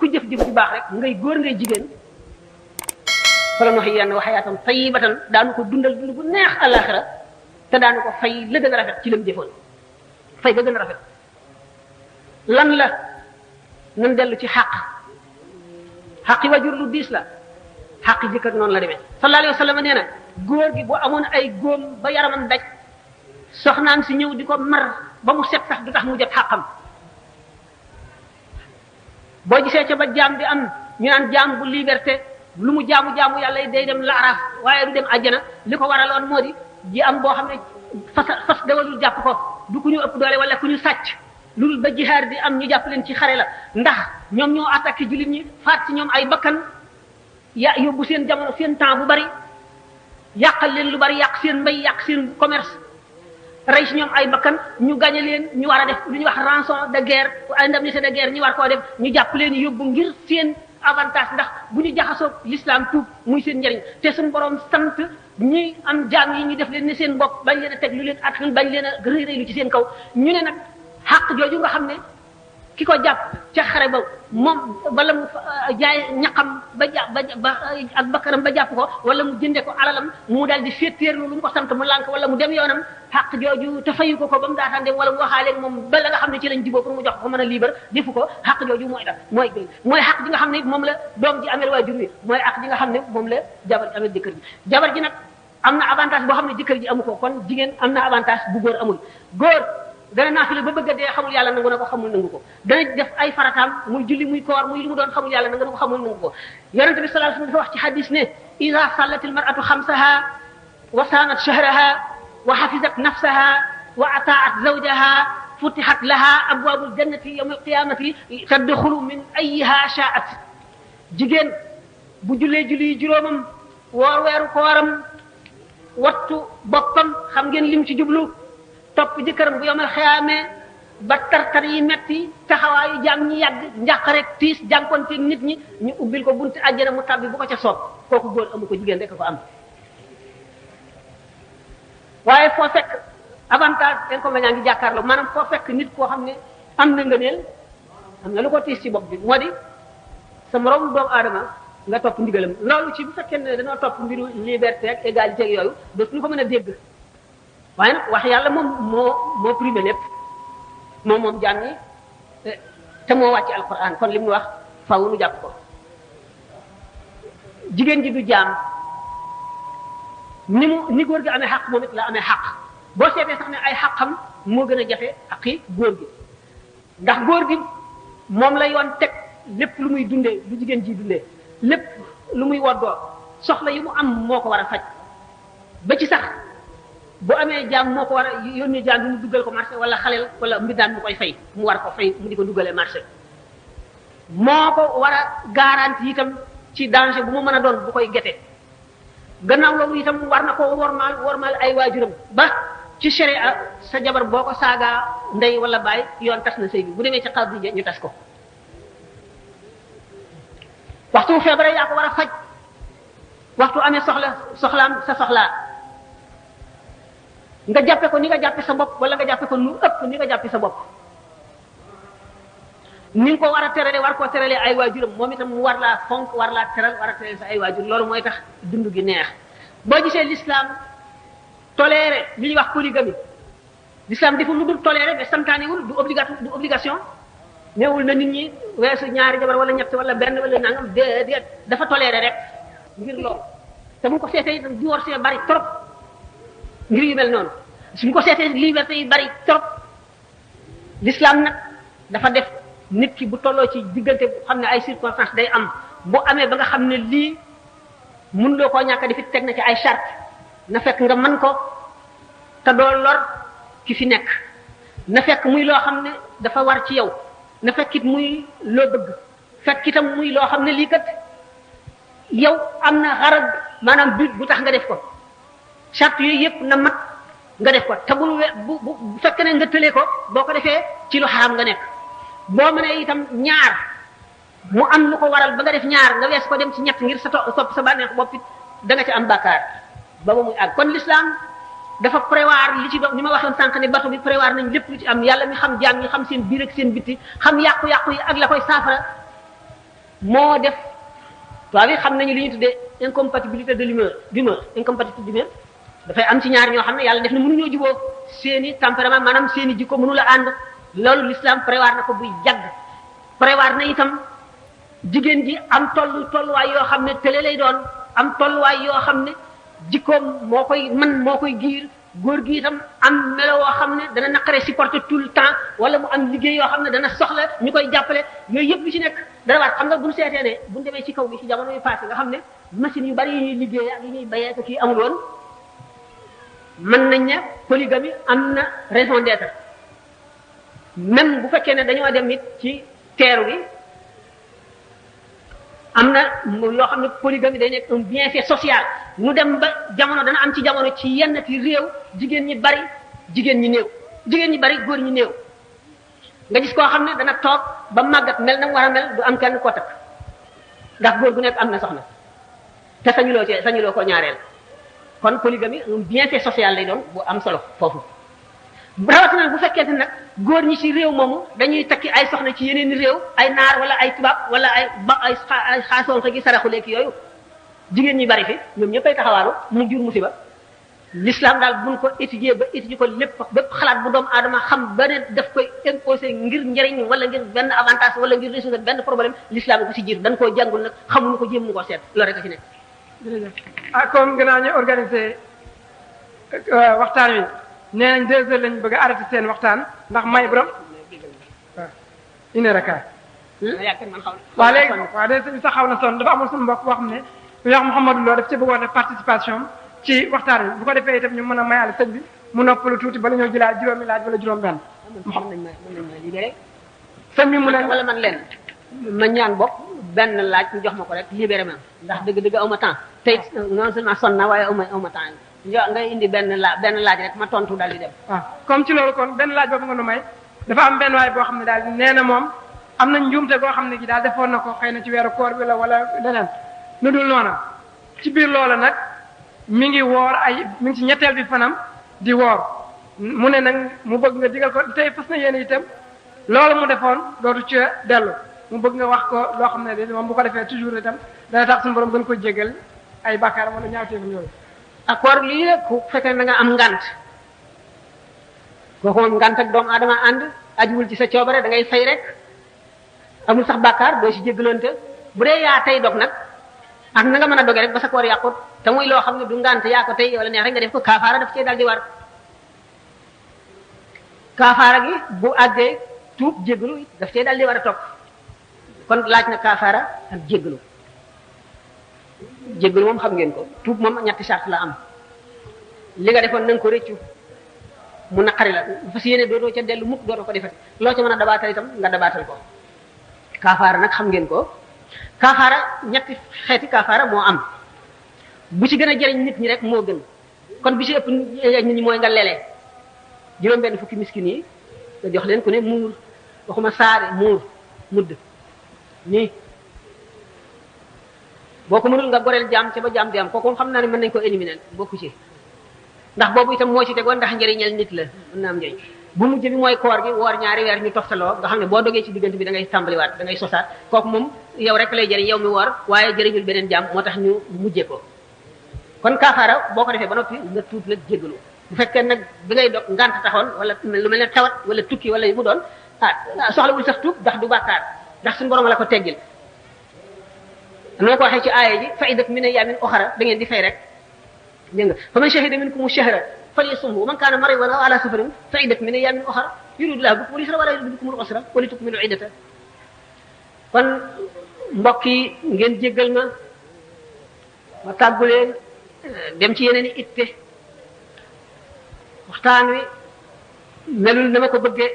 ku jëf-jëf ju baax rek ngay góor ngay jigéen fala nuhyiyannahu hayatan tayyibatan daanu ko dundal dund bu neex àllaaxira te daanu ko fay la gën a rafet ci lam jëfoon fay ba gën a rafet lan la nan dellu ci xaqi wajur lu diis la xaqi jëkkër noonu la demee sallallahu alayhi wa sallam nee na góor gi bu amoon ay góom ba yaramam daj soxnaam si ñëw di ko mar ba mu set sax du tax mu jot xaqam boo gisee ca ba jaam di am ñu naan jaam bu liberté lu mu jaamu yàlla day dem laaraaf waaye du dem àjjana li ko waraloon moo di ji am boo xam ne fas dawalul jàpp ko du ku ñu ëpp doole wala ku ñu sàcc loolu ba jihaar di am ñu jàpp leen ci xare la ndax ñoom ñoo attaqué jullit ñi faat ci ñoom ay bakkan yóbbu seen jamono seen temps bu bari yàqal leen lu bari yàq seen mbay yàq seen commerce rey si ñoom ay bakkan ñu gañe leen ñu war a def lu ñuy wax rançon de guerre indemnité de guerre ñu war koo def ñu jàpp leen yóbbu ngir seen avantage ndax bu ñu jaxasoo l'islam tuub muy seen njëriñ te suñu borom sant ñi am jaam yi ñu def leen ne seen bopp bañ leen a teg lu leen at bañ leen a rëy rëy lu ci seen kaw ñu ne nag xàq jooju nga xam ne ki ko jàpp ca xare ba moom wala mu jaay ñaqam ba ak bakkanam ba jàpp ko wala mu jënde ko alalam mu daal di féetéerlu lu mu ko sant mu lànk wala mu dem yoonam xàq jooju te fayu ko ba mu daataan dem wala mu waxaaleeg moom ba la nga xam ne ci lañ jiboo pour mu jox ko mën a libre defu ko xàq jooju mooy tax mooy xàq ji nga xam ne moom la doom ji amel waajur wi mooy xàq ji nga xam ne moom la jabar ji amel jëkkër ji jabar ji nag am na avantage boo xam ne jëkkër ji amu ko kon jigéen am na avantage bu góor amul góor dana naafila ba bëgg a dee xamul yàlla nangu na ko xamul nangu ko dana def ay farataam muy julli muy koor muy lu mu doon xamul yàlla nangu na ko xamul nangu ko yonente bi sallallahu alayhi wasallam dafa wax ci hadis ne ida sallat almar'atu xamsaha wa saanat shahraha wa hafizat nafsaha wa ataat zawjaha futihat laha abwabul jannati yawm alqiyamati tadxulu min ayyiha sha'at jigéen bu jullee julli juróomam woor weeru kooram wattu boppam xam ngeen lim ci jublu topp jëkkëram bu yomal xeyaamee ba tartar yi metti taxawaayu jaam ñi yàgg njàq rek tiis jànkonteeg nit ñi ñu ubbil ko bunti àjjana mu tabbi bu ko ca soob kooku góor amu ko jigéen rek ko am waaye foo fekk avantage inconvénient ngi jàkkaarloo maanaam foo fekk nit koo xam ne am na ngëneel am na lu ko tiis ci bopp bi moo di sa morom doomu aadama nga topp ndigalam loolu ci bu fekkee ne dañoo topp mbiru liberté ak égalité ak yooyu dootuñu ko mën a dégg waaye nag wax yàlla moom moo primé lépp moom jaam ñi te moo wàcc alquran kon li mu wax faaw nu jàpp ko jigéen ji du jaam ni góor gi amee xaq moom it la amee xaq boo seetee sax ne ay xaqam moo gën a jafe xaqi góor gi ndax góor gi moom la yoon teg lépp lu muy dundee lu jigéen ji dundee lépp lu muy woddoo soxla yi mu am moo ko war a faj ba ci sax bu amee jaam moo ko war a yónnee jaam bi mu duggal ko marché wala xaleel wala mbindaan mu koy fay mu war ko fay mu di ko duggalee marché moo ko war a garanti itam ci danger bu mu mën a doon bu koy gete gannaaw loolu itam war na ko wormaal ay waajuram ba ci sharia sa jabar boo ko saagaa ndey wala baay yoon tas na sëy bi bu demee ci xaadi ñu tas ko waxtu feebare yaa ko war a faj waxtu amee soxlaam sa soxlaa nga jàppe ko ni nga jàppe sa bopp wala nga jàppe ko lu ëpp ni nga jàppe sa bopp ni nga ko war a terale war koo terale ay waajuram moom itam mu war laa fonk war laa teral war a terale sa ay waajur loolu mooy tax dund gi neex boo gisee l'islam toléré li ñuy wax polygamie l'islam deful lu dul toléré mais santaanewul du obligation néewul na nit ñi weesu ñaari jabar wala ñett wala benn wala nangam déedéet dafa toléré rek ngir loolu te mu ko seetee itam divorcé bari trop ngir yu mel noonu suñ ko seetee liberté yi bari trop l'islam nag dafa def nit ki bu tolloo ci diggante bu xam ne ay circonstances day am bu amee ba nga xam ne lii mun loo koo ñàkk di fi teg na ci ay charte na fekk nga mën ko te doo lor ki fi nekk na fekk muy loo xam ne dafa war ci yow na fekk it muy loo bëgg fekk itam muy loo xam ne lii kat yow am na xarab maanaam but bu tax nga def ko charte yooyu yëpp na mat nga def ko te bu fekk ne nga tëlee ko boo ko defee ci lu xaram nga nekk boo mënee itam ñaar mu am lu ko waral ba nga def ñaar nga wees ko dem ci ñett ngir sa topp sa bànneex bopp it da nga ci am bàkkaar ba muy àgg kon l'islam dafa prévoir li ci doon ni ma waxoon sànq ne bato bi prévoir nañ lépp lu ci am yàlla mi xam jaam ñi xam seen biir ak seen bitti xam yàqu-yàqu yi ak la koy saafara moo def tubaab yi xam nañu li ñu tuddee incompatibilité de d'humeur incompatibilité d'humeur dafay am ci ñaar ñoo xam ne yàlla def na mënuñoo juboo seeni tempérament maanaam seeni jikko mënu la ànd loolu l'islam prévoir na ko buy jagg prévoir na itam jigéen ji am tolluwaay yoo xam ne télé lay doon am tolluwaay yoo xam ne jikkoom moo koy giir góor gi itam am melo woo xam ne dana naqare supporter tout le temps wala mu am liggéey yoo xam ne dana soxla ñu koy jàppale yooyu yëpp lu ci nekk dana waat xam nga buñu seetee ne buñu demee ci kaw gi ci jamono yu passé nga xam ne machines yu bari yi ñuy liggéey ak yi ñuy bayee ak kii amul woon mën nañ ne polygamie am na raison d'être même bu fekkee ne dañoo dem it ci teeru gi am na yoo xam ne polygamie day nekk un bienfait social ñu dem ba jamono dana am ci jamono ci yenn ci réew jigéen ñi bari jigéen ñi néew jigéen ñi bari góor ñi néew nga gis koo xam ne dana toog ba màggat mel na mu war a mel du am kenn koo takk ndax góor gu nekk am na soxna te sañuloo ko ñaareel kon polygamie un bienfait social lay doon bu am solo foofu rawatina bu fekkente nag góor ñi ci réew moomu dañuy takki ay soxna ci yeneen réew ay naar wala ay tubaab wala ay xaasoon gi saraxuleeki yooyu jigéen ñi bari fi ñoom ñëppay taxawaalu mu jur musiba l'islam daal buñ ko étudier ba étudier ko lépp xalaat bu doomu aadama xam ba ne daf koy imposer ngir njëriñ wala ngir benn avantage wala ngir résoudre benn problème l'islam ko ci jiir dañ koo jàngul nag xamuñu ko jéem ñu ko seet loolu rek a ci nekk. ah comme gannaaw ñu organiser waxtaan wi nee nañ 2 heures lañ bëgg a arrêté seen waxtaan ndax may borom waaw une heure et quart. waaw léegi waaw léegi sax xaw na sonn dafa amoon suñu mbokk boo xam ne ku ñuy wax Mouhamadou Lo daf ci bëggoon def participation ci waxtaan wi bu ko defee itam ñu mën a mayaale sëñ bi mu noppalu tuuti bala ñoo jëlaat juróomi laaj wala juróom-benn. mën nañ ma libéré. sëñ bi mu ne wala man leen ma ñaan bopp benn laaj ñu jox ma ko rek libéré ma ndax dëgg-dëgg aw ma temps tey non seulement sonn na waaye aw ma temps ngay indi benn laaj rek ma tontu daal di dem. waaw comme ci loolu kon benn laaj boobu nga nu may dafa am benn waay boo xam ne daal nee na moom am na njuumte goo xam ne gi daal defoon na ko xëy na ci weeru koor bi la wala leneen lu dul noona ci biir loola nag mi ngi ci ñetteel bi fanam di woor mu ne nag mu bëgg nga digal ko tey fas na yéene itam loolu mu defoon dootu ci dellu mu bëgg nga wax ko loo xam ne de moom bu ko defee toujours itam dana tax suñu borom gën ko jégal ay bàkkaar wala ñaawteefam yooyu. accord lii la ku fekkee na nga am ngant kooku moom ngant ak doomu aadama ànd ajuwul ci sa coobare da ngay fay rek amul sax bàkkaar doo si jéggaloonte bu dee yaa tey dog nag ak na nga mën a doge rek ba sa koor yàqut te muy loo xam ne du ngant yaa ko tey wala neex rek nga def ko kaafaara daf cee daal di war kaafaara gi bu àggee tuub jéggalu daf cee daal di war a topp kon laaj na kaafaara ak jéggalu jéggalu moom xam ngeen ko tuub moom ñetti charte la am li nga defoon na nga ko rëccu mu naqari la fas yéene dootoo ca dellu mukk dootoo ko defati loo ca mën a dabaatal itam nga dabaatal ko kaafaara nag xam ngeen ko kaafaara ñetti xeeti kaafaara moo am bu ci gën a jëriñ nit ñi rek moo gën kon bi ci ëpp nit ñi mooy nga lelee juróom-benn fukki miskin yi nga jox leen ku ne muur waxuma saare muur mudd nii boo ko mënul nga goreel jaam ca ba jaam di am kooku xam naa ne mën nañu ko éliminer bokku ci ndax boobu itam moo ci tegoon ndax njëriñal nit la mën naa am njëriñ bu mujj bi mooy koor gi woor ñaari weer ñu toftaloo nga xam ne boo dogee ci diggante bi da ngay tàmbaliwaat da ngay sosaat kooku moom yow rek lay jëriñ yow mi woor waaye jëriñul beneen jaam moo tax ñu mujjee ko kon kaafaara boo ko defee ba noppi nga tuub nag jéggalu bu fekkee nag bi ngay dog ngant taxoon wala lu mel ne tawat wala tukki wala mu doon soxlawul sax tuub ndax du bàkkaar ndax suñu borom la ko teggil noo ko waxee ci aaya ji fa'idat min ayyamin ukhra da ngeen di fay rek dégg nga fa man shahida minkum ash-shahra falyasumhu wa man kana maridan aw ala safarin fa'idat min ayyamin ukhra yuridu Allahu bikum al-yusra wa la yuridu bikum al-usra wa litukmilu al-iddata kon mbokk yi ngeen jéggal ma tàggu leen dem ci yeneen i itte waxtaan wi melul na ma ko bëggee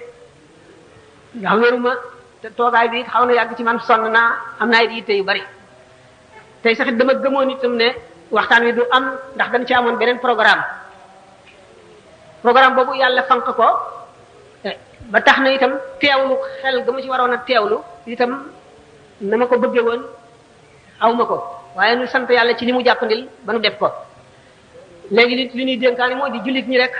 ndax wéruma te toogaay bi it xaw na yàgg ci man sonn naa am naa it yitte yu bari tey sax dama gëmoon itam ne waxtaan wi du am ndax dañ ci amoon beneen programme boobu yàlla fanq ko ba tax na itam teewlu xel ga ma ci waroon a teewlu itam na ma ko bëggee woon aw ma ko waaye nu sant yàlla ci li mu jàppandil ba nu def ko léegi li ñuy dénkaani moo di jullit ñi rek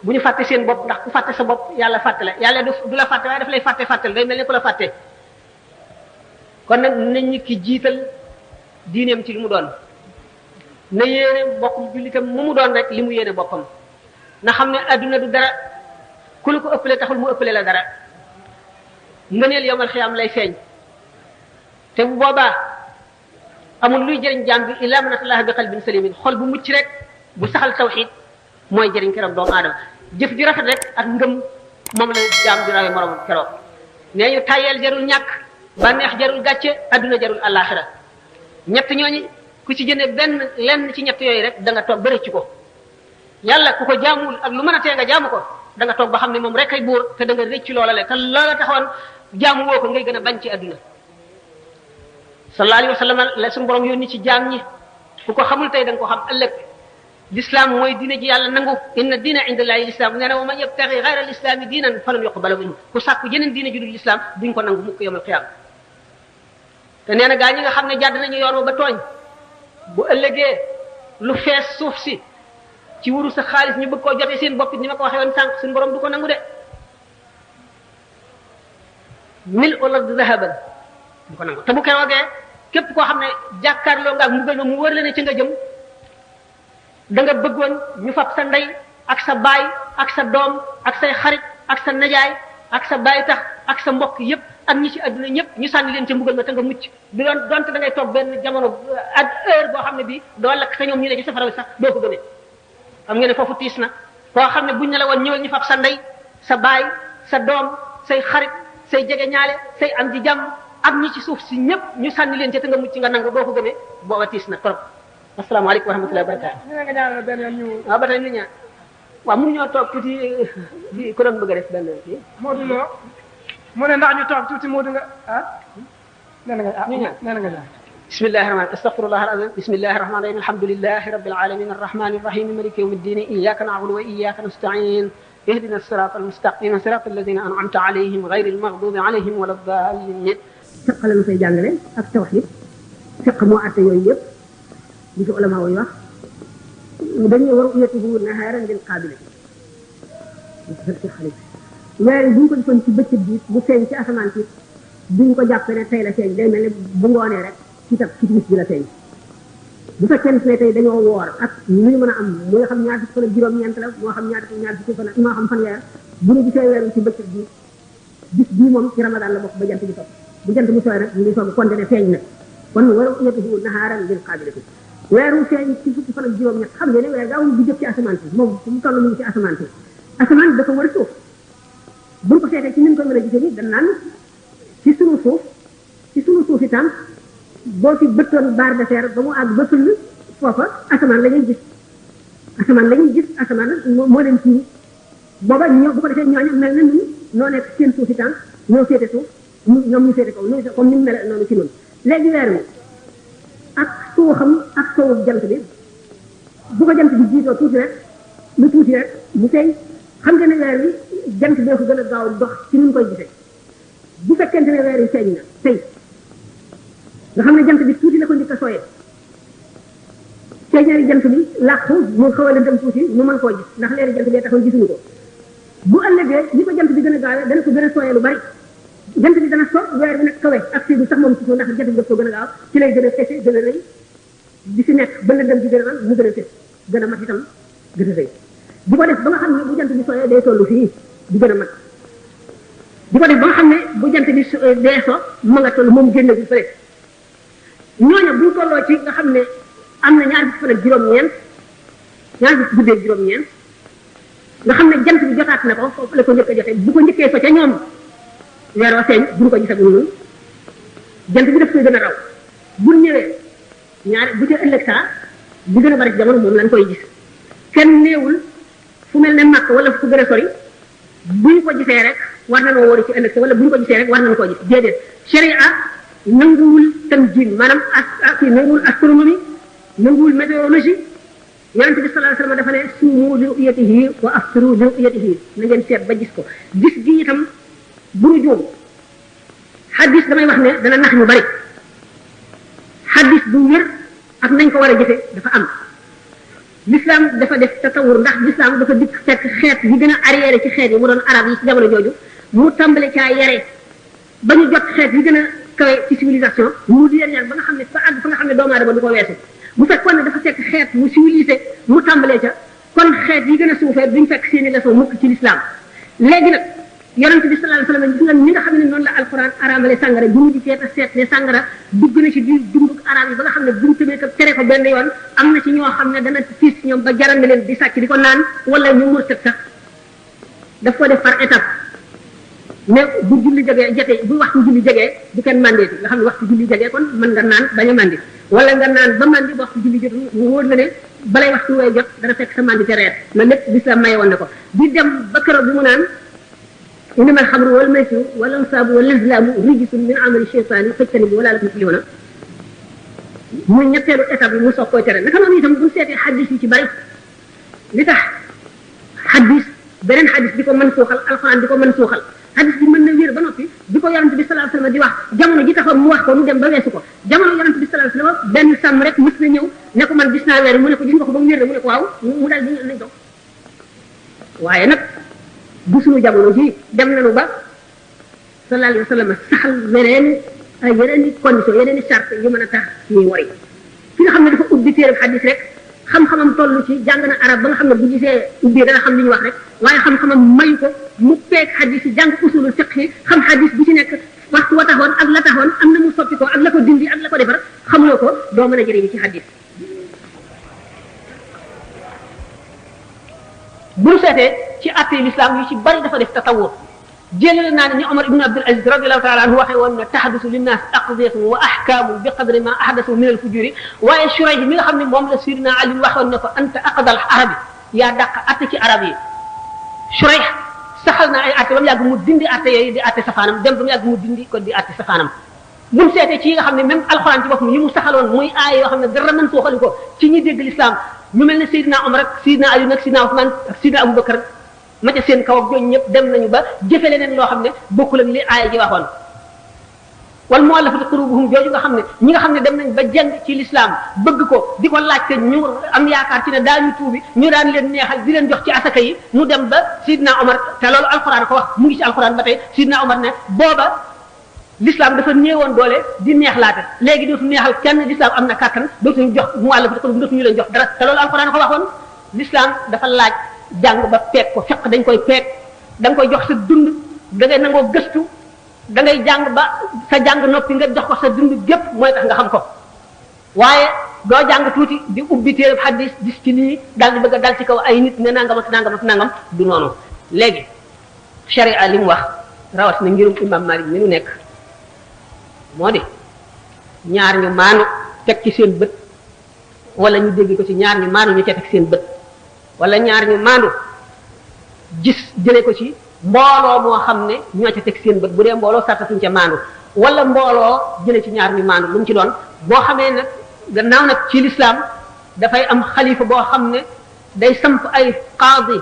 bu ñu fàtte seen bopp ndax ku fàtte sa bopp yàlla fàtte la yàlla du la fàtte waaye daf lay fàtte day mel ne ku la fàtte kon nag nañ ñi ki jiital diineem ci li mu doon na yéene mbokkum jullitam mu doon rek li mu yéene boppam na xam ne adduna du dara ku la ko ëppale taxul mu ëppale la dara ngëneel yowmal xiyaam lay feeñ te bu boobaa amul luy jëriñ jaam bi illa man atallaha bi qalbin salimin xol bu mucc rek bu saxal tawxid mooy jëriñ keroog doomu aadama jëf ju rafet rek ak ngëm moom la jaam di rawee moroom keroog nee ñu tayeel jarul ñàkk bànneex jarul gàcce adduna jarul àllaaxira ñett ñooñi ku ci jëne lenn ci ñett yooyu rek da nga toog ba rëcc ko yàlla ku ko jaamul ak lu mën a tee nga jaamu ko da nga toog ba xam ne moom rek ay buur te da nga rëcc loola le te loola taxoon jaamu woo ko ngay gën a bañ ci adduna sallallahu alayhi wa sallam la suñu borom yónni ci jaam ñi ku ko xamul tey da nga ko xam ëllëg l'islam mooy diine ji yàlla nangu inna diina inda llahi l'islam nee na wa man yabtaxi gayra al-islami diinan falan yuqbala minhu ku sàkku jeneen diine ju dul l'islam duñ ko nangu mukk yawmal qiyaama te nee na gaa ñi nga xam ne jàdd nañu yoon wa ba tooñ bu ëllëgee lu fees suuf si ci wuru sa xaalis ñu bëgg koo jotee seen bopp it ni ma ko waxee woon sànq suñu borom du ko nangu de mil ard dahaban du ko nangu te bu keroogee képp koo xam ne jàkkaarloo nga ak mbugal ma mu wër la ne ci nga jëm da nga bëggoon ñu fab sa ndey ak sa baay ak sa doom ak say xarit ak sa najaay ak sa baay tax ak sa mbokk yépp ak ñi ci àdduna ñëpp ñu sànni leen ca mbugal ma te nga mucc du doon donte da ngay toog benn jamono ak heure boo xam ne bii doo lakk te ñoom ñu ne ci safara bi sax doo ko gëmee xam ngeen ne foofu tiis na koo xam ne buñ ne la woon ñëwal ñu fab sa ndey sa baay sa doom say xarit say jege ñaale say am di jàmm ak ñi ci suuf si ñëpp ñu sànni leen ca te nga mucc nga nangu doo ko gëmee booba tiis na trop asalaamaaleykum wa rahmatullahi wa barakatuh ñu nga ñaanal benn yoon ñu waaw ba tey ñu ñaan waaw mënuñoo toog tuuti di ku doon bëgg a def benn kii Modou Lo mu ne ndax ñu toog tuuti Modou nga nee na nga ñu ñaan nee na nga ñaan bismillahi rahman astaghfirullah alazim bismillahi rahmani rahim alhamdulillahi rabbil alamin arrahmani arrahim maliki yawmiddin iyyaka na'budu wa iyyaka nasta'in اهدنا الصراط المستقيم صراط الذين انعمت عليهم غير المغضوب عليهم ولا الضالين fiq la ñu fay jàngale ak tawhid fiq moo atte yooyu yëpp li ci ulama yi wax dañuy war uyatuhu naharan lil qaabila ci xalit weer yi bu ñu ko defoon ci bëccëg bi bu feeñ ci asamaan si duñ ko jàpp ne tey la feeñ day mel ne bu ngoonee rek ci timis bi la feeñ bu fekkee ne tey dañoo woor ak lu ñu mën a am moo xam ñaar fukki fan ak juróom-ñeent la moo xam ñaar fukki fan ak moo xam fanweer bu ñu gisee weer ci bëccëg bi bis bii moom ci ramadan la bokk ba jant bi topp bu jant bi sooy rek ñu ngi soog konte ne feeñ na kon war a uyatuhu naharan lil qaabilati weeru feeñ ci fukki fan ak juróom-ñett xam ngeen ne weer gaawul di jëf ci asamaan si moom fu mu toll mu ngi ci asamaan si asamaan dafa war a suuf buñ ko seetee ci ni ñu ko mën a gisee ni dañ naan ci sunu suuf itam boo fi bëttoon barre de fer ba mu àgg ba fëll foofa asamaan la ñuy gis asamaan moo leen ci booba ñoo bu ko defee ñooñu mel na ni noo nekk seen suuf itam ñoo féete suuf ñoom ñu féete kaw comme ni mu mel noonu ci noonu léegi weer wi ak suuxam ak soowu jant bi bu ko jant bi jiitoo tuuti rek mu feeñ xam nga ne weer wi jant bee ko gën a gaaw dox ci ni ñu koy gisee bu fekkente ne weer wi feeñ na tey nga xam ne jant bi tuuti la ko njëkk a sooyee feeñaari jant bi làqu mu xaw a lëndëm tuuti mu mën koo gis ndax leeri jant bee taxoon gisuñu ko bu ëllëgee ni ko jant bi gën a gaawee dana ko gën a sooyee lu bari jant bi dana so weer bi nag kawe ak si bi sax moom ci suuf ndax jant bi daf ko gën a gaaw ci lay gën a fese gën a rëy di si nekk ba lëndëm di gën a mu gën a fes gën a mat itam gën a rëy di ko def ba nga xam ne bu jant bi sooyee day tollu fii di gën a mat di ko def ba nga xam ne bu jant bi dee so ma nga toll moom génn bi fële ñooñu buñ tolloo ci nga xam ne am na ñaar fukki fan ak juróom-ñeent ñaar fukki guddeeg juróom-ñeent nga xam ne jant bi jotaat na ko foofu la ko njëkk a jotee bu ko njëkkee fa ca ñoom weer wa feeñ buñ ko gisagul ñun jant bi daf koy gën a raw buñ ñëwee ñaar bu ca ëllëg saa bi gën a bari ci jamono moom lañ koy gis kenn néewul fu mel ne màkk wala fu gën a sori buñ ko gisee rek war nañoo wóor ci ëllëg sa wala buñ ko gisee rek war nañu koo gis déedéet sharia nanguwul tanjim maanaam kii nanguwul astronomie nanguwul météorologie yonente bi sallallahu alayhi wasallam dafa ne suumu li ru'yatihi wa aftiru li ru'yatihi na ngeen seet ba gis ko gis gi itam bu ñu juum xadis damay wax ne dana nax ñu bari xadis bu wér ak nañ ko war a jëfe dafa am l'islam dafa def tatawur ndax l'islam dafa dikk fekk xeet yi gën a arrière ci xeet yi mu doon arab yi ci jamono jooju mu tàmbale caa yare ba ñu jot xeet yi gën a kawe ci civilisation mu di leen yar ba nga xam ne fa àgg fa nga xam ne doomu aadama du ko weesu bu fekkoon ne dafa fekk xeet mu civilisé mu tàmbalee ca kon xeet yi gën a suufee duñ fekk seeni leçon mukk ci l'islam léegi nag yonente bi sallallahu alayhi wasallam gis nga ñi nga xam ne noonu la alquran araamale sàngara bu mu di seet ne sàngara dugg na ci biir dunduk araam yi ba nga xam ne buñ tëbee ko tere ko benn yoon am na ci ñoo xam ne dana fiis ñoom ba jaral na leen di sàcc di ko naan wala ñu murtat sax daf ko def par étape mais bu julli jotee bu waxtu julli jegee du kenn mandeeti nga xam ne waxtu julli jegee kon mën nga naan bañ a mandi wala nga naan ba mandi ba waxtu julli jot mu wóor na ne balay waxtu way jot dana fekk sa mandi te reet loolu lépp l'islam maye woon na ko di dem ba keroog bi mu naan إنما الخمر والميسر والأنصاب والأزلام رجس من عمل الشيطان فاجتنبوه ولا تفلحون muy ñetteelu étape bi mu soog koy tere naka noonu itam bu seetee xaddis yi ci bari li tax xaddis beneen xaddis di ko mën suuxal alxuraan di ko mën suuxal xaddis bi mën na wér ba noppi di ko yonente bi sallallahu alayhi wasallam di wax jamono ji taxoon mu wax ko mu dem ba weesu ko jamono yonente bi sallallahu alayhi wasallam benn sàmm rek mës na ñëw ne ko man gis naa weer mu ne ko gis nga ko ba mu wér mu ne ko waaw mu daal di nañ dox waaye nag bu suñu jamono ji dem nañu ba sallallahu alayhi wasallam saxal yeneen i condition yeneen i charte yu mën a tax ñuy wari ki nga xam ne dafa ubbi téere xadis rek xam-xamam toll ci jàng na arab ba nga xam ne bu gisee ubbi dana xam li ñu wax rek waaye xam-xamam mayu ko mu peeg xadis yi jàng usulul fiqh yi xam xadis bu ci nekk waxtu wa taxoon ak la taxoon am na mu soppi ko ak la ko dindi ak la ko defar xamuloo ko doo mën a jëriñu ci xadis bu ñu seetee ci atte l'islam yu ci bari dafa def tatawur jëlale naa ne ni Omar ibn Abdul Aziz radiyallahu ta'ala anhu waxee woon ne tahaddusu linnaas aqdiyatun wa ahkaamu bi qadri ma ahdasu min al-fujuri waaye Shurayh mi nga xam ne moom la Sidina Ali waxoon ne ko anta aqdal arabi yaa dàq atte ci arab yi Shurayh saxal na ay atte ba mu yàgg mu dindi atte yooyu di atte safaanam dem ba mu yàgg mu dindi ko di atte safaanam bu ñu seetee ci yi nga xam ne même alxuraan ci boppam yi mu saxaloon muy aay yoo xam ne dara mën soo xali ko ci ñi dégg l'islam ñu mel ne Sidina Omar ak Sidina Ali nag Sidina Ousmane ak Sidina Aboubacar ma ca seen kaw ak ñooñu ñëpp dem nañu ba jëfe leneen loo xam ne bokkul ak li aaya ji waxoon wal mu'allafati qulubuhum jooju nga xam ne ñi nga xam ne dem nañ ba jàng ci l'islam bëgg ko di ko laajte ñu am yaakaar ci ne daañu tuubi ñu daan leen neexal di leen jox ci asaka yi mu dem ba Sidina Omar te loolu alquran ko wax mu ngi ci alquran ba tey Sidina Omar ne booba l'islam dafa néewoon doole di neexlaate léegi dootu neexal kenn l'islam am na kàttan dootuñu jox mu'allafati qulubuhum dootuñu leen jox dara te loolu alquran ko waxoon l'islam dafa laaj jàng ba peeg ko fekk dañ koy peeg da nga koy jox sa dund da ngay nangoo gëstu da ngay jàng ba sa jàng noppi nga jox ko sa dund gépp mooy tax nga xam ko waaye doo jàng tuuti di ubbi téere hadis gis ci lii daal di bëgg a dal ci kaw ay nit ne nangam ak nangam ak nangam du noonu léegi sharia li mu wax rawat na ngirum imam Malik mi nu nekk moo di ñaar ñu maanu teg ci seen bët wala ñu dégg ko ci ñaar ñu maanu ñu ca teg seen bët wala ñaar ñu maandu gis jëlee ko ci mbooloo moo xam ne ñoo ca teg seen bët bu dee mbooloo sartatuñ ca maandu wala mbooloo jëlee ci ñaar ñu maandu lu mu ci doon boo xamee nag gannaaw nag ci l'islam dafay am xalifa boo xam ne day samp ay qaadi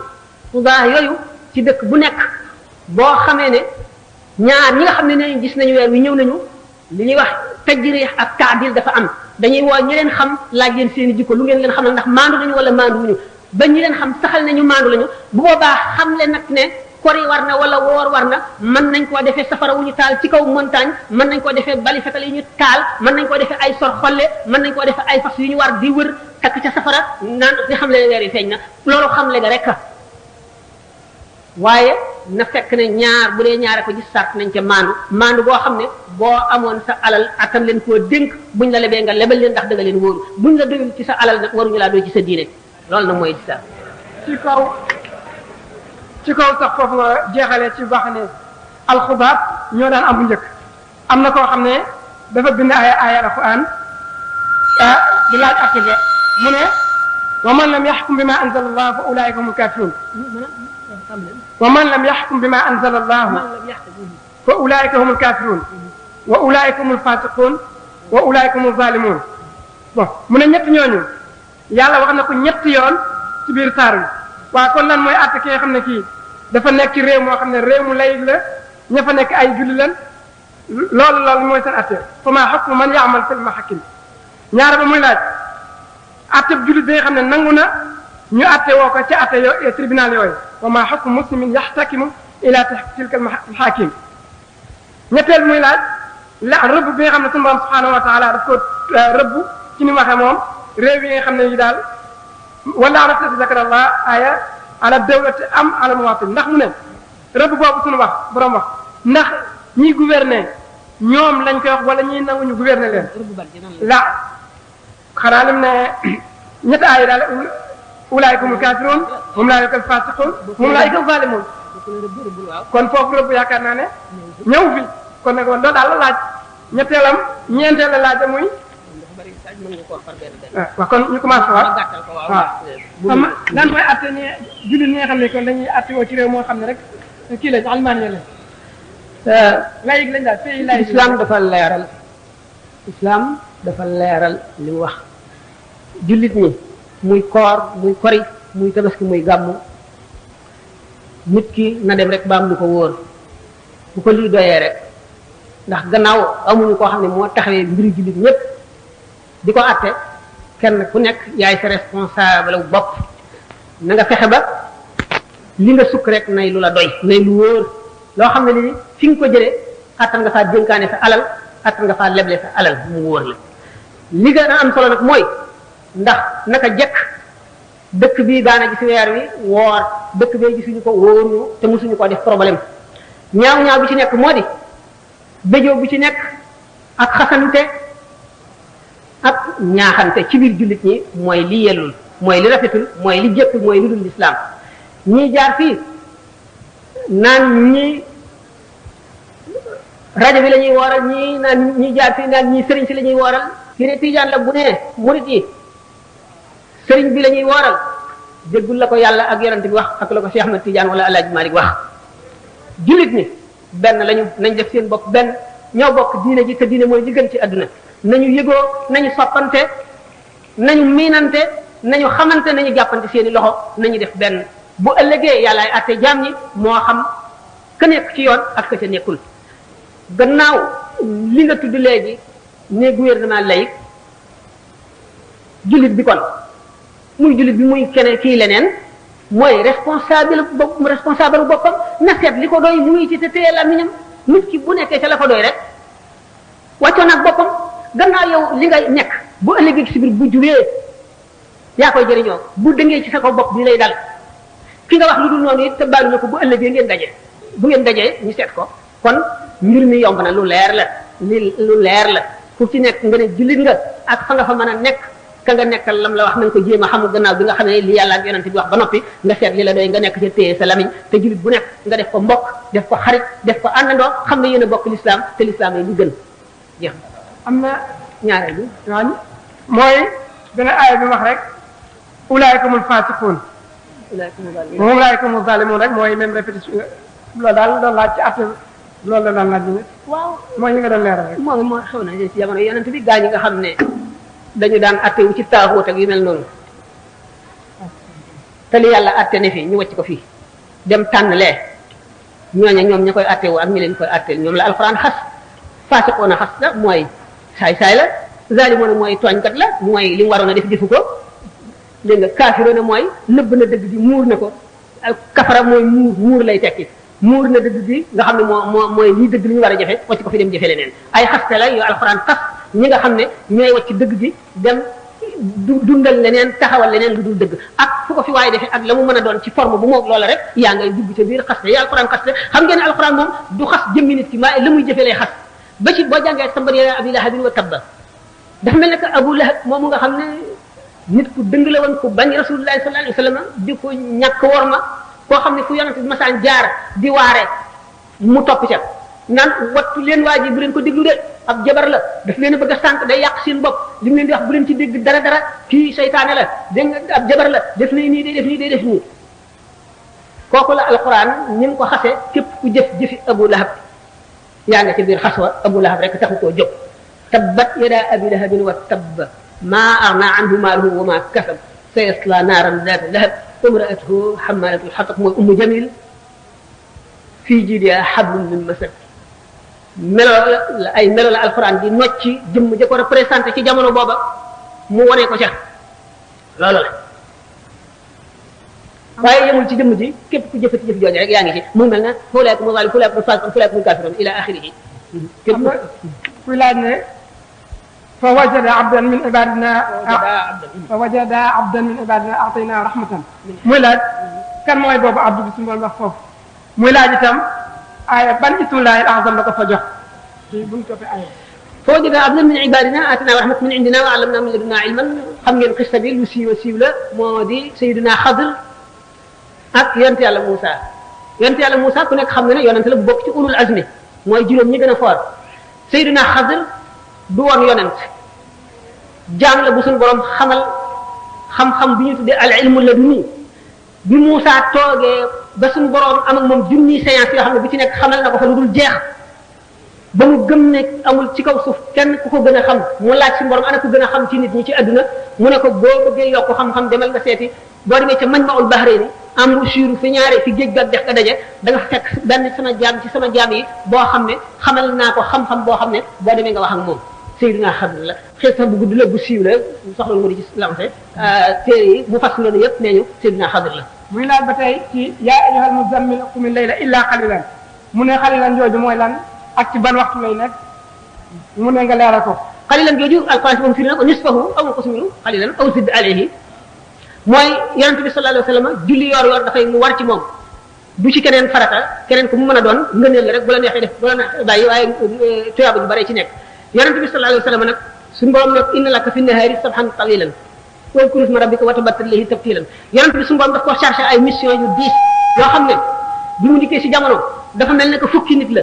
fuqaha yooyu ci dëkk bu nekk boo xamee ne ñaar ñi nga xam ne ne gis nañu weer wi ñëw nañu li ñuy wax tajrih ak taadil dafa am dañuy woo ñi leen xam laaj leen seen i jikko lu ngeen leen xamal ndax maandu nañu wala maandu wuñu ba ñi leen xam saxal nañu maandu lañu bu boobaa xam le nag ne kori war na wala woor war na mën nañ koo defee safara wu ñu taal ci kaw montagne mën nañ koo defee bali fetal yu ñu taal mën nañ koo defee ay sor xolle mën nañ koo defee ay fas yu ñu war di wër takk ca safara naan di xam le weer yi feeñ na loolu xam le ga rek waaye na fekk ne ñaar bu dee ñaare ko gis sart nañ ca maandu boo xam ne boo amoon sa alal atam leen koo dénk buñ la lebee nga lebal leen ndax dëgga leen wóoru buñ la doyul ci sa alal nag waruñu laa doy ci sa diine loolu nag mooy islam ci kaw sax foofu nga jeexalee ci wax ne alxubaab ñoo daan am bu njëkk am na koo xam ne dafa bind ay alquran di laaj activé mu ne wa man lam yaxkum bima anzala allah fa ulaika humul kafirun wa man lam yaxkum bima anzala allah fa ulaika humul kafirun wa ulaika humul fasiqun wa ulaika humul zalimun bon mu ne ñett ñooñu yàlla wax na ko ñetti yoon ci biir saar wi waaw kon lan mooy àtte ki nga xam ne kii dafa nekk ci réew moo xam ne réew mu layig la ña fa nekk ay julli lan loolu mooy seen àtte fa maa hukmu man ya'mal fil mahakim ñaara ba muy laaj àtte jullit bi nga xam ne nangu na ñu àtte woo ko ci àtte yo tribunal yooyu wa maa hukmu muslimin yaxtakimu ila tilka al mahakim ñetteel muy laaj la rëbb bi nga xam ne sunu borom subhanahu wa taala daf ko rëbb ci ni waxee moom réew yi nga xam ne yi daal wala rasul zakarallah aya ala dawlati am ala muwatin ndax mu ne rëbb boobu sunu wax borom wax ndax ñiy gouverner ñoom lañ koy wax wala ñiy nanguñu gouverner leen la xanaa lim ne ñetti aaya daal ulaayikumul kaafiruun moom ulaayikumul faasiquun moom ulaayikumul zaalimuun kon foofu rëbb yaakaar naa ne ñëw fi kon nag loolu daal la laaj ñetteelam ñeenteel la laaj muy waaw kon ñu commencé waat waaw am daan koy atte ñi jullit ñi nga xam ne kon dañuy atte woo ci réew moo xam ne rek kii lañ almaani lañ laïc lañ daal pays laïc islam dafa leeral li mu wax jullit ñi muy koor muy kori muy tabaski muy gàmmu nit ki na dem rek ba am lu ko wóor bu ko lii doyee rek ndax gannaaw amuñu koo xam ne moo taxawee mbiri jullit ñépp di ko atte kenn ku nekk yaay sa responsable wu bopp na nga fexe ba li nga sukk rek nay lu la doy nay lu wóor loo xam ne ni fi nga ko jëlee attan nga faa dénkaane sa alal attan nga faa leble sa alal mu wóor la li gën a am solo nag mooy ndax naka jekk dëkk bii daana gis weer wi woor dëkk bee gisuñu ko wóoruñu te mosuñu ko def problème ñaaw bi ci nekk moo di béjoo bi ci nekk ak xasante ak ñaaxante ci biir jullit ñi mooy li yellul mooy li rafetul mooy li jëkkul mooy li dul lislaam ñii jaar fii naan ñii rajo bi la ñuy wooral ñii naan ñii jaar fii naan ñii sëriñ si la ñuy wooral ki ne tijaan la bu ne murit yi sëriñ bi la ñuy wooral déggul la ko yàlla ak yonent bi wax ak la ko Cheikh Ahmed Tidiane wala El Hadj Malick wax jullit ñi benn lañu nañ def seen bopp benn ñoo bokk diine ji te diine mooy li gën ci àdduna nañu yëgoo nañu soppante nañu miinante nañu xamante nañu jàppante seeni loxo nañu def benn bu ëllëgee yàllaay àtte jaam ñi moo xam ka nekk ci yoon ak ka ca nekkul gannaaw li nga tudd léegi ne gouvernement laïque jullit bi kon muy jullit bi muy keneen kii leneen mooy responsable boppam na seet li ko doy muy ci te téye làmmiñam nit ki bu nekkee ca la ko doy rek wàccoon ak boppam gannaaw yow li nga nekk bu ëllëgee ci biir bu jubee yaa koy jëriñoo bu dëngee ci sa ko bopp bi lay dal ki nga wax lu dul noonu it te baalu na ko bu ëllëgee ngeen daje bu ngeen dajee ñu seet ko kon mbir mi yomb na lu leer la lu leer la ku ci nekk nga ne jullit nga ak fa nga fa mën a nekk ka nga nekkal lam la wax nañ ko jéem a xamul gannaaw bi nga xam ne li yàlla ak yonent bi wax ba noppi nga seet li la doy nga nekk ca téye sa lamiñ te jullit bu nekk nga def ko mbokk def ko xarit def ko àndandoo xam ne yéen a bokk lislaam te lislaam yi li gën jeex am na ñaareel bi waaw mooy dana aaya bi wax rek ulaayikumul faasiquun moom ulaayikumul zaalimuun rek mooy même répétition loolu daal doon laaj ci atte loolu la daan laaj bi waaw mooy li nga doon leeral rek moo xew na ci jamono yonent bi gaa ñi nga xam ne dañu daan atte wu ci taaxuut ak yu mel noonu te li yàlla atte ne fii ñu wàcc ko fii dem tànn lee ñooña ñoom ña koy atte wu ak ñi leen koy atteel ñoom la alxuraan xas faasiqoona xas la mooy saay-saay la zaalimoona mooy tooñkat la mooy li mu waroon a def defu ko dégg nga kaafiroona mooy nëbb na dëgg bi muur na ko kafara mooy muur lay tekki muur na dëgg bi nga xam ne mooy lii dëgg li ñu war a jafe wàcc ko fi dem jafe leneen ay xaste la yoo alxuraan xas ñi nga xam ne ñooy wàcc dëgg bi dem dundal leneen taxawal leneen lu dul dëgg ak fu ko fi waaye defee ak la mu mën a doon ci forme bu moog loola rek yaa ngay dugg ca biir xaste yi alxuraan xaste xam ngeen ne alxuraan moom du xas jëmmi nit ki maa la muy jëfe lay xas ba ci boo jàngee sambar ya abi lahabin wa tabba dafa mel ne que abu lahab moomu nga xam ne nit ku dëng la woon ku bañ rasulullahi sallallahu alayhi wa sallam di ko ñàkk worma koo xam ne fu yonent bi masaan jaar di waare mu topp ca naan wattu leen waa ji bu leen ko déglu de ab jabar la daf leen a bëgg a sànq day yàq seen bopp li mu leen di wax bu leen ci dégg dara kii seytaane la dégg nga ab jabar la def na nii day def nii day def nii kooku la alquran ni mu ko xase képp ku jëfi abu lahab yaa nga ci biir xas wa abu lahab rek taxu koo jóg tabbat yada abi lahabin wa tabba maa agna anhu maaluhu wa maa kasab sayasla naaran zaata lahab imraatuhu xamalatul xatab mooy ummu jamil fii jiidiha xablum min masad melo la ay melo la alquran di nocci jëmm ja ko représenté ci jamono booba mu wane ko ca loolu la waaye yemul ci jëmm ji képp ku jëfati jëf jooju rek yaa ngi ci mu mel ne fulaykum zalim fulaykum fasiqun fulaykum kafirun ila axirihi xam nga kuy laaj ne fa wajada abdan min ibadina atayna rahmatan muy laaj kan mooy boobu abdu bi suñu borom wax foofu muy laaj itam aaya ban ismullahi al-azam la ko fa jox ci buñ toppee aaya fa wajada abdan min ibadina atina rahmatan min indina wa allamna min ladunna ilman xam ngeen xista bi lu siiw la moo di sayyidina Xadr ak yonent yàlla Moussa yonent yàlla Moussa ku nekk xam nga ne yonent la bu bokk ci ulul azmi mooy juróom ñi gën a foor sayyidina Xadr du woon yonent jaam la bu suñu borom xamal xam-xam bi ñu tuddee al ilmu laduni bi Moussa toogee ba suñu borom am ak moom junniy séance yoo xam ne bu ci nekk xamal na ko fa lu dul jeex ba mu gëm ne amul ci kaw suuf kenn ku ko gën a xam mu laaj suñu borom ana ku gën a xam ci nit ñi ci àdduna mu ne ko boo bëggee yokk xam-xam demal nga seeti boo demee ca Majma'ul Bahrayni am suuru fi ñaare fi géej ga dex ga daje da nga fekk benn sama jaam ci sama jaam yi boo xam ne xamal naa ko xam-xam boo xam ne boo demee nga wax ak moom Seydina Xadr la xëy sax bu gudd la bu siiw la soxla mu di ci lancé téere yi bu fas loolu yëpp nee ñu Seydina Xadr la muy laaj ba tey ci yaa ayyuhal muzammil qumil layla illa qalilan mu ne qalilan jooju mooy lan ak ci ban waxtu lay nekk mu ne nga leeral ko qalilan jooju alquran moom firi na ko nisfahu aw inqus minhu qalilan aw zid alayhi mooy yonent bi sallallahu alayhi wa sallam julli yor dafay mu war ci moom du ci keneen farata keneen ku mu mën a doon ngëneel la rek bu la neexee def bu la neexee bàyyi waaye tuyaaba ju bare ci nekk yonent bi sallallahu alayhi wa sallam nag suñu borom nag inna laka fi nahaari sabhan tawilan wadkur isma rabbika wa tabattal ilayhi tabtilan yonent bi suñu borom daf ko chargé ay mission yu diis yoo xam ne bi mu dikkee si jamono dafa mel ne que fukki nit la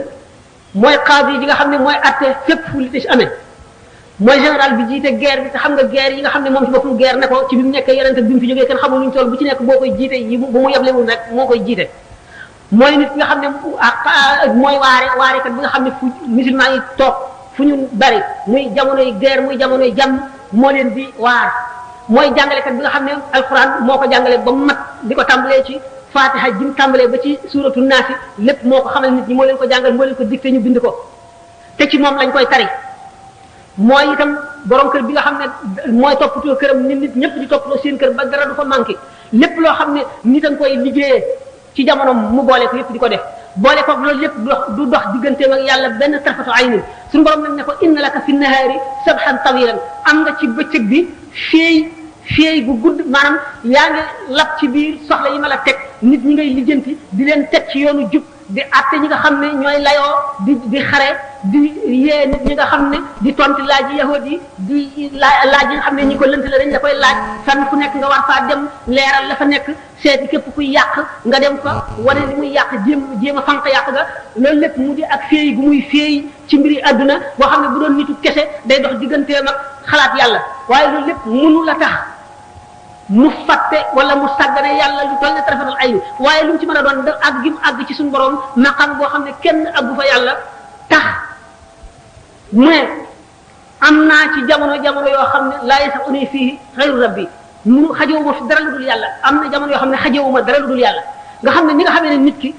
mooy qaadi yi nga xam ne mooy atte fépp fu li ci amee mooy général bi jiite guerre bi te xam nga guerre yi nga xam ne moom ci boppam guerre ne ko ci bi mu nekkee yonent bi mu fi jógee kenn xamul luñ toll bu ci nekk boo koy jiite yi bu mu yeblewul rek moo koy jiite mooy nit nga xam ne mooy waarekat bi nga xam ne fu musulman yi toog fu ñu bari muy jamonoy guerre muy jamonoy jàmm moo leen di waar mooy jàngalekat bi nga xam ne alquran moo ko jàngale ba mu mat di ko tàmbalee ci fatiha ji mu tàmbalee ba ci suratu naasi lépp moo ko xamal nit ñi moo leen ko jàngal moo leen ko dicté ñu bind ko te ci moom lañ koy tari mooy itam borom kër bi nga xam ne mooy toppatoo këram nit ñëpp di toppatoo seen kër ba dara du fa manqué lépp loo xam ne nit a nga koy liggéeyee ci jamono mu boole ko yëpp di ko def boole ko loolu lépp du dox digganteem ak yàlla benn tarfatu aynin suñu borom nag ne ko inna laka fi nahaari sabhan tawilan am nga ci bëccëg bi féey bu gudd maanaam yaa ngi lab ci biir soxla yi ma la teg nit ñi ngay lijjanti di leen teg ci yoonu jub di àtte ñi nga xam ne ñooy layoo di xare di yee nit ñi nga xam ne di tonti laaj yahud yi di laaj yi nga xam ne ñi ko lënt la dañ la koy laaj fenn fu nekk nga war faa dem leeral la fa nekk seeti képp kuy yàq nga dem fa wane li muy yàq jéem a fanq yàq ga loolu lépp mu di ak féey gu muy féey ci mbiri àdduna boo xam ne bu doon nitu kese day dox digganteem ak xalaat yàlla waaye loolu lépp mënu la tax mu fàtte wala mu sàggane yàlla lu toll ne tarafatal ay waaye lu mu ci mën a doon da àgg gi mu àgg ci suñu borom maqam boo xam ne kenn àggu fa yàlla tax mu ne am naa ci jamono yoo xam ne laa yasauni fii xayru rabbi mu xajewuma fi dara lu dul yàlla am na jamono yoo xam ne xajewuma dara lu dul yàlla nga xam ne ni nga xamee ne nit ki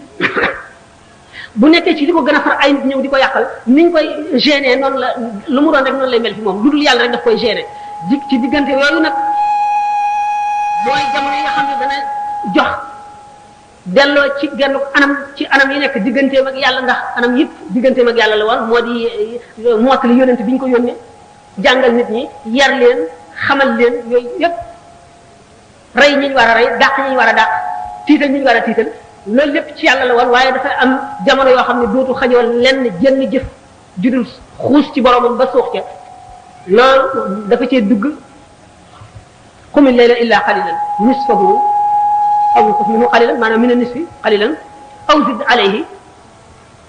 bu nekkee ci li ko gën a far ay nit ñëw di ko yàqal ni ñu koy gêner noonu la lu mu doon rek noonu lay mel fi moom lu dul yàlla rek daf koy gêner ci diggante yooyu nag mooy jamono yi nga xam ne dana jox delloo ci genn anam yi nekk digganteem ak yàlla ndax anam yëpp digganteem ak yàlla la woon moo di mottali yónent bi ñu ko yónnee jàngal nit ñi yar leen xamal leen yooyu yëpp rey ñi ñu war a rey dàq ñi ñu war a dàq tiital ñi ñu war a tiital loolu lépp ci yàlla la woon waaye dafa am jamono yoo xam ne dootu xajoo lenn jënn jëf judul xuus ci boromam ba suux ca loolu dafa cee dugg qumil layla illa qalilan nisfahu aw inqus minhu qalilan maanaam min nisfi qalilan aw zid alayhi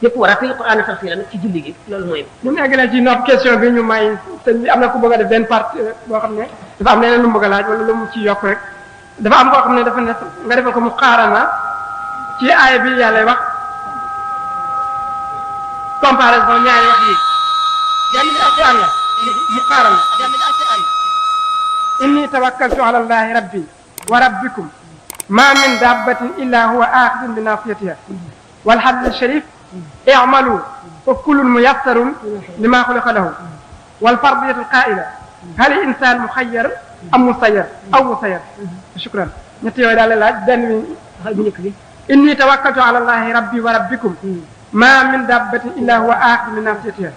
yëpp war a fil qur'ana tartilan ci julli gi loolu mooy. bu ñu eggalee ci notre question bi ñu may sëñ bi am na ku bëgg a def benn partie boo xam ne dafa am leneen lu mu bëgg a laaj wala lu mu ci yokk rek dafa am koo xam ne dafa ne nga defal ko mu xaarana ci aaya bi yàlla wax comparaison ñaari wax yi. jàmm bi alquran la mu xaarana. inni tawakkaltu ala allahi rabbi wa rabbikum ma min dabbatin illa huwa akhidun bi nasiyatiha wal hadith sharif i'malu fa kullun muyassarun lima khuliqa lahu wal fardiyatu qa'ila hal insan mukhayyar am musayyar aw musayyar shukran ñett yooyu daal laaj benn bi xal bu njëkk bi inni tawakkaltu ala allahi rabbi wa rabbikum ma min dabbatin illa huwa aaxidu min naasiyatiha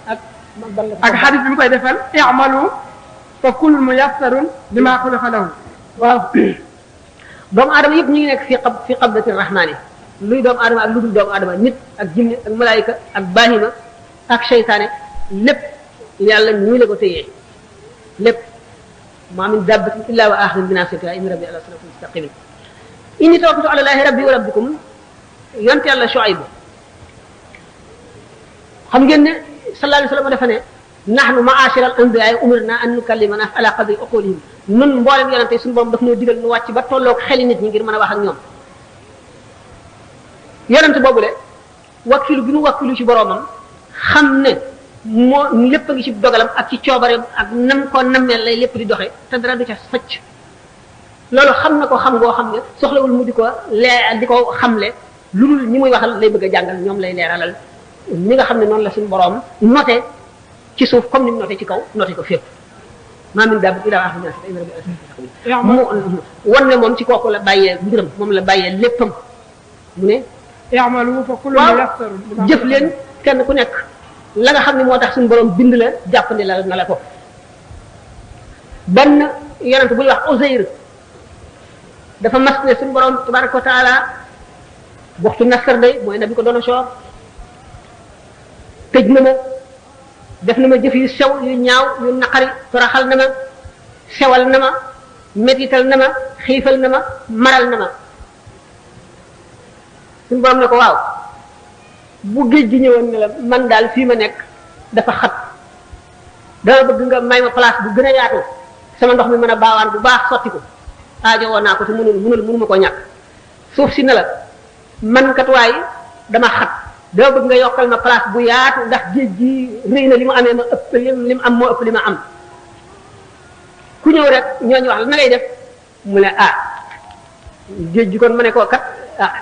ak xadis bi mu koy defal i'malu fa kullun muyassarun lima xuliqa lahu. waaw doomu aadama yëpp ñu ngi nekk fi qabdati rahmaani luy doomu aadama ak lu dul doomu aadama nit ak jinne ak malaayika ak bahima ak seytaane lépp yàlla nii la ko téyee lépp ma min dabbatin illa wa aaxidu min naasiyatiha inna rabbi ala siraatin mustaqim inni tawakkaltu ala llahi rabbi wa rabbikum yonte yàlla Shuayb xam ngeen ne sallallahu alayhi wa sallam dafa ne nahnu ma'ashira al-anbiya umirna an nukallima nas ala qadri uqulihim nun mboolem yonente suñu borom daf noo digal nu wàcc ba tolloog xeli nit ñi ngir mën a wax ak ñoom yonente boobule wakkilu bi mu wakkilu ci boromam xam ne moo lépp a ngi ci dogalam ak ci coobareem ak nam ko nammeel lay lépp di doxe te dara du ca facc loolu xam na ko xam ngoo xam ne soxlawul mu di ko di ko xamle lu dul ñi muy waxal lay bëgg a jàngal ñoom lay leeralal ñi nga xam ne noonu la suñu borom noté ci suuf comme ni mu noté ci kaw noté ko fépp maa min daabbatin illaa aaxidu min naasiyatihaa mu wan ne moom ci kooku la bàyyee mbiram moom la bàyyee léppam mu ne i'malu fa kullun muyassarun jëf leen kenn ku nekk la nga xam ne moo tax suñu borom bind la jàppandi la na la ko benn yonent bu ñuy wax Uzayr dafa mas ne suñu borom tabaraka wa taala waxtu nasar day mooy na bi ko doon a soor tëj na ma def na ma jëf yu sew yu ñaaw yu naqari toraxal na ma sewal na ma métital na ma xiifal na ma maral na ma suñu borom ne ko waaw bu géej gi ñëwoon ne la man daal fii ma nekk dafa xat dama bëgg nga may ma place bu gën a yaatu sama ndox mi mën a baawaan bu baax sotti ko aajo woon naa ko te mënu ma ko ñàkk suuf si ne la man kat waay dama xat dama bëgg nga yokkal ma place bu yaatu ndax géej gi rëy na li mu amee ma ëpp li mu am moo ëpp li ma am ku ñëw rek ñooñu wax la na ngay def mu ne géej gi kon ma ne koo kat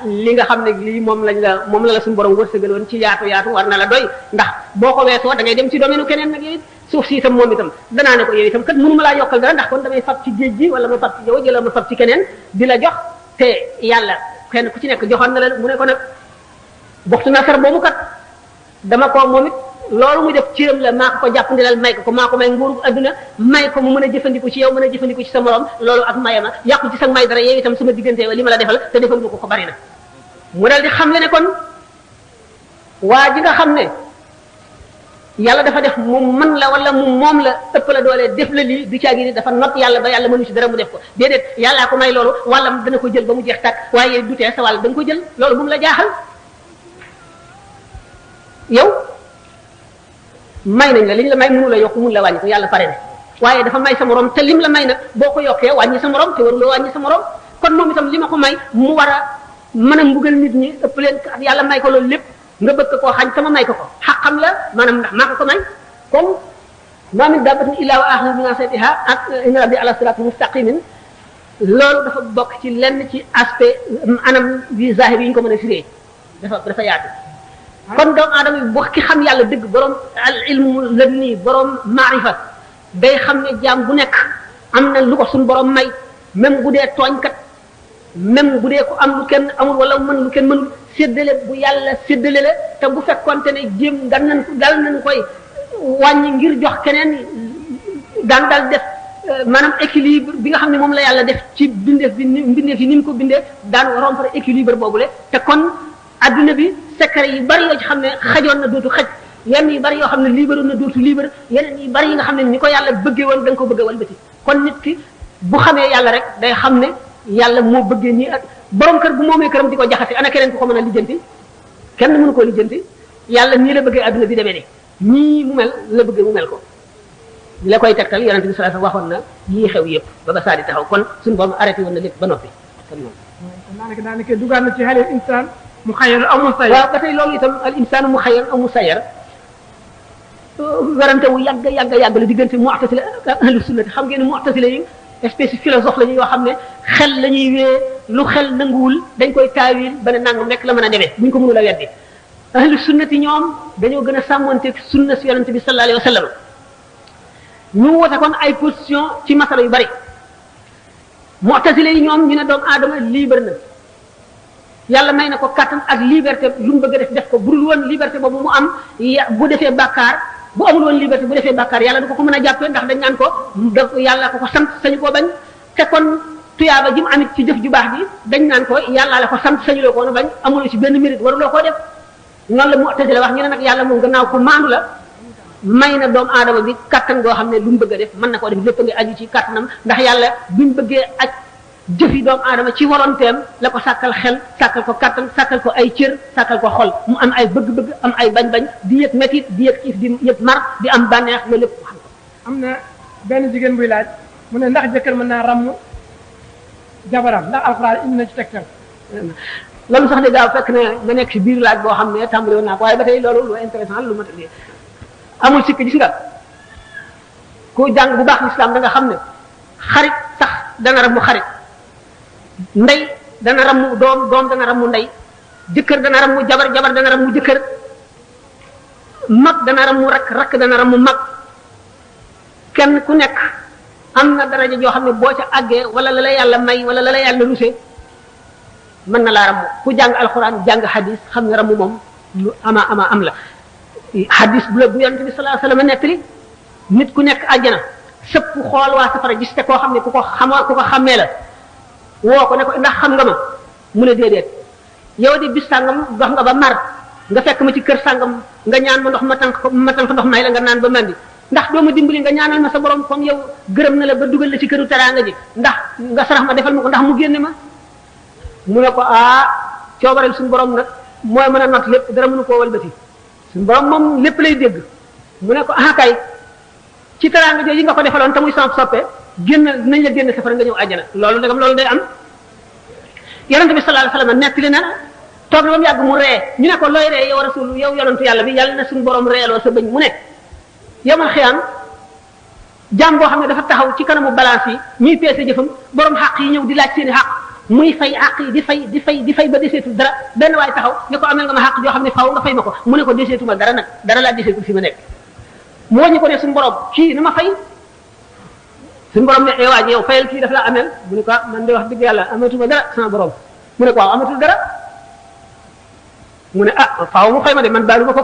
li nga xam ne lii moom la suñu borom wërsëgaloon ci yaatu war na la doy ndax boo ko weesoo da ngay dem ci domaine keneen nag yow it suuf si itam moom itam danaa ne ko yow itam kat mënu ma laa yokkal dara ndax kon damay fab ci géej gi wala ma fab ci jaww ji wala ma fab ci keneen di la jox te yàlla kenn ku ci nekk joxoon na la mu ne ko nag waxtu nasar boobu kat dama ko moom it loolu muy def ciram la maa ko jàppandilal may ko maa ko may nguuru adduna may ko mu mën a jëfandiku ci yow mën a jëfandiku ci sa morom loolu ak mayama yàqu ci sa may dara yow itam sama diggante li ma la defal te defal ma ko bari na mu dal di xam le ne kon waa ji nga xam ne yàlla dafa def mu mën la wala mu moom la ëpp la doole def la lii du caagi ni dafa not yàlla ba yàlla mënu ci dara mu def ko déedéet yàllaa ko may loolu wala dana ko jël ba mu jeex tàkk waaye du tee sa wàll da nga ko jël loolu bu mu la jaaxal yow may nañ la li ñu la may mënu la yokk mënu la wàññi ko yàlla pare na waaye dafa may sa morom te lim la may nag boo ko yokkee wàññi sa morom te waruloo wàññi sa morom kon moom itam li ma ko may mu war a mën a mbugal nit ñi ëpp leen yàlla may ko loolu lépp nga bëgg koo xañ sama may ko xaqam la maanaam ndax maa ko may kon maa min dabbatin illaa wa aaxidu min naasiyatihaa ak inna rabbi ala siraatin mustaqimin loolu dafa bokk ci lenn ci aspect anam bi zahir yi ñu ko mën a firee dafa yaatu kon doomu aadama yi boo ki xam yàlla dëgg borom al ilmu laduni borom maarifa day xam ne jaam bu nekk am na lu ko suñu borom may même bu dee tooñkat même bu dee ko am lu kenn amul wala mën lu kenn mënul séddale bu yàlla séddale la te bu fekkonte ne jéem dal nañ koy wàññi ngir jox keneen daan dal def maanaam équilibre bi nga xam ne moom la yàlla def ci bindeef yi ni mu ko bindee daan rompre équilibre boobule te kon adduna bi secret yi bari yoo ci xam ne xajoon na dootu xaj yenn yi bari yoo xam ne libéré na dootu libéré yeneen yi bari yi nga xam ne ni ko yàlla bëggee woon da nga ko bëggee wal bëti kon nit ki bu xamee yàlla rek day xam ne yàlla moo bëggee nii ak borom kër bu moomee këram di ko jaxase ana keneen ku ko mën a lijjanti kenn mënu koo lijjanti yàlla nii la bëggee adduna bi demee ne nii mu mel la bëggee mu mel ko la koy tegtal yonente bi sallallahu alayhi wasallam waxoon na yii xew yëpp ba saa di taxaw kon suñu borom arrêté woon na lépp ba noppi kon noonu daanaka dugaan na ci xale insaan mu xayar aw mu sayar waaw ba tey loolu itam al insaan mu xayar aw mu sayar werante wu yàgg la diggante mu'tazila ak ahlu sunnati xam ngeen ne mu'tazila yi espèce philosophe la ñuy yoo xam ne xel la ñuy wee lu xel nanguwul dañ koy taawil ba ne nangam rek la mën a demee buñ ko mënul a weddi ahlu sunnati ñoom dañoo gën a sàmmanteeg sunna si yonente bi sallallahu alayhi wa sallam ñu wote kon ay position ci masala yu bari mu'tazila yi ñoom ñu ne doomu aadama libre na yàlla may na ko kattan ak liberté lu mu bëgg a def ko budul woon liberté boobu mu am bu defee bàkkaar bu amul woon liberté bu defee bàkkaar yàlla du ko mën a jàppee ndax dañ naan ko yàlla ko sant sañu koo bañ te kon tuyaaba ji mu amit ci jëf ju baax bi dañ naan ko yàlla la ko sant sañuloo ko bañ amuloo ci benn mérite waruloo koo def noonu la mu tëjale wax ñu ne nag yàlla moom gannaaw ko maandu la may na doomu aadama bi kattan goo xam ne lu mu bëgg a def mën na koo def lépp nga aju ci kattanam ndax yàlla bi mu bëggee aj jëfi doomu aadama ci volontéem la ko sàkkal xel sàkkal ko kattan sàkkal ko ay cër sàkkal ko xol mu am ay bëgg-bëgg am ay bañ-bañ di yëg métit di yëg xiif di yëg mar di am bànneex loolu lépp xam ko. am na benn jigéen buy laaj mu ne ndax jëkkër mën naa ràmm jabaram ndax alxuraan indi na ci tegtal. loolu sax de daaw fekk ne nga nekk ci biir laaj boo xam ne tàmbali woon naa ko waaye ba tey loolu lu intéressant lu ma tëddee amul sikk gis nga ku jàng bu baax l'islam da nga xam ne xarit sax dana ràmm xarit. ndey dana ramu doom dana ramu ndey jëkkër dana ramu jabar dana ramu jëkkër mag dana ramu rakk dana ramu mag kenn ku nekk am na daraja joo xam ne boo ca àggee wala la la yàlla may wala la la yàlla rusé mën na laa ramu ku jàng alxuraan jàng hadis xam ne ramu moom lu ama am la hadis bu la bu yonent bi sallallahu alayhi wasallam nettali nit ku nekk àjjana sëpp xool waa safara gis te koo xam ne ku ko xàmmee la woo ko ne ko ndax xam nga ma mu ne déedéet yow de bis sàngam dox nga ba mar nga fekk ma ci kër sàngam nga ñaan ma ndox ma tànk fa ndox may la nga naan ba mandi ndax doo ma dimbali nga ñaanal ma sa borom comme yow gërëm na la ba dugal la ci këru teraanga ji ndax nga sarax ma defal ma ko ndax mu génne ma mu ne ko coobareel suñu borom nag mooy mën a not lépp dara mënu koo walbati suñu borom moom lépp lay dégg mu ne ko kay ci teraanga jooju nga ko defaloon te muy sans soppe génn nañ la génn safara nga ñëw àjjana loolu ndegam loolu day am yonente bi sallallahu alayhi wasallam nettali na toog na ba mu yàgg mu ree ñu ne ko looy ree yow rasul yow yonentu yàlla bi yàlla na suñu borom reeloo sa bëñ mu ne yomal xiyam jaam boo xam ne dafa taxaw ci kanamu balance yi ñuy peese jëfam borom xaq yi ñëw di laaj seeni xaq muy fay xaq yi di fay ba deseetul dara benn waay taxaw ne ko amel nga ma xaq joo xam ne faaw nga fay ma ko mu ne ko deseetuma dara nag dara laa deseetul fi ma nekk mu wàññi ko ne suñu borom kii na ma fay suñu borom ne waa ji yow fayal kii daf la amel mu ne ko man de wax dëgg yàlla amatuma dara sama borom mu ne ko waaw amatul dara mu ne faaw mu fay ma de man baalu ma ko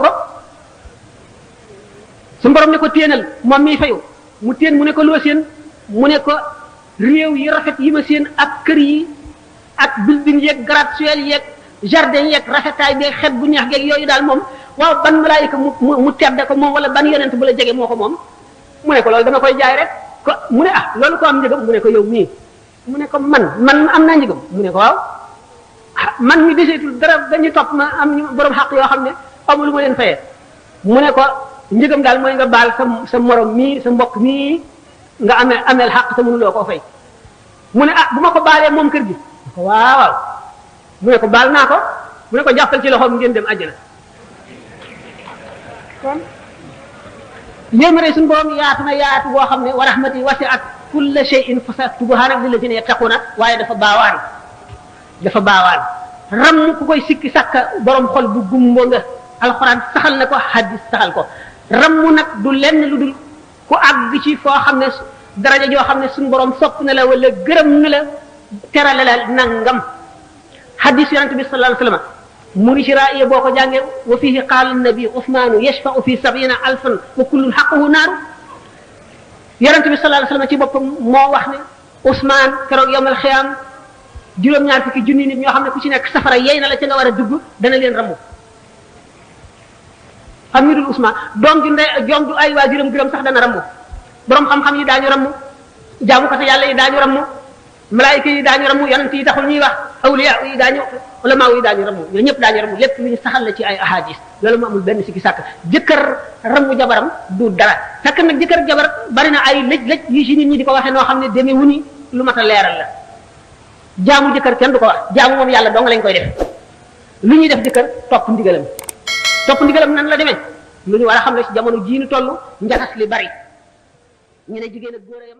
suñu borom ne ko téenal moom miy fayu mu téen mu ne ko loo seen mu ne ko réew yi rafet yi ma seen ak kër yi ak building yeeg gratte-ciel yeeg jardin yeeg rafetaay beeg xet bu neex geeg yooyu daal moom waaw ban malaayika mu tedde ko moom wala ban yonent bu la jege moo ko moom mu ne ko loolu dama koy jaay rek ko mu ne loolu ko am njëgam mu ne ko yow mii mu ne ko man am naa njëgam mu ne ko waaw man mi deseetul dara dañuy topp ma am ñu borom xaq yoo xam ne amul ma leen fayee mu ne ko njëgam daal mooy nga baal sa morom mii sa mbokk mii nga ameel xaq te mënuloo koo fay mu ne bu ma ko baalee moom kër gi ko waaw mu ne ko baal naa ko mu ne ko jàppal ci loxoom ngeen dem àjjana kon yéemare suñu borom yaatu na yaatu boo xam ne wa rahmati wasi'at kulla shay'in fasaktubuha nag lillazina yattaquna waaye dafa baawaan ram ku koy sikki sàkka borom xol bu gumbo nga alxuraan saxal na ko hadis saxal ko rammu nag du lenn lu dul ku àgg ci foo xam ne daraja joo xam ne suñu borom sopp na la wala gërëm na la terale la nangam hadis yonente bi sallallahu alayhi wasallam mu ngi ci raaya boo ko jàngee wa fihi qaala nabi Usmaanu yashfa'u fi 70,000 wa kullun haqquhu naaru yonente bi sallallahu alayhi wasallam ci boppam moo wax ne Usmaan keroog yawmal xiyaam juróom-ñaar fukki junni nit ñoo xam ne ku ci nekk safara yey na la ca nga war a dugg dana leen ramu xam ñu dul Usmaan doom ju ay waajuram juróom sax dana ramu borom xam-xam yi daañu ramu jaamukata yàlla yi daañu ramu malaayika yi daañu ramu yonent yi taxul ñuy wax awliya yi daañu ulama yi daañu ramu ñoo ñëpp daañu ramu lépp lu ñu saxal la ci ay ahadis loolu mu amul benn sikki sàkk jëkkër ramu jabaram du dara fekk nag jëkkër jabar bari na ay lëj yi ci nit ñi di ko waxee noo xam ne demee wuñi lu mat a leeral la jaamu jëkkër kenn du ko wax jaamu moom yàlla dong lañ koy def lu ñuy def jëkkër topp ndigalam nan la demee lu ñu war a xam ne ci jamono jii ñu toll njaxas li bari ñu ne jigéen ak góor a yam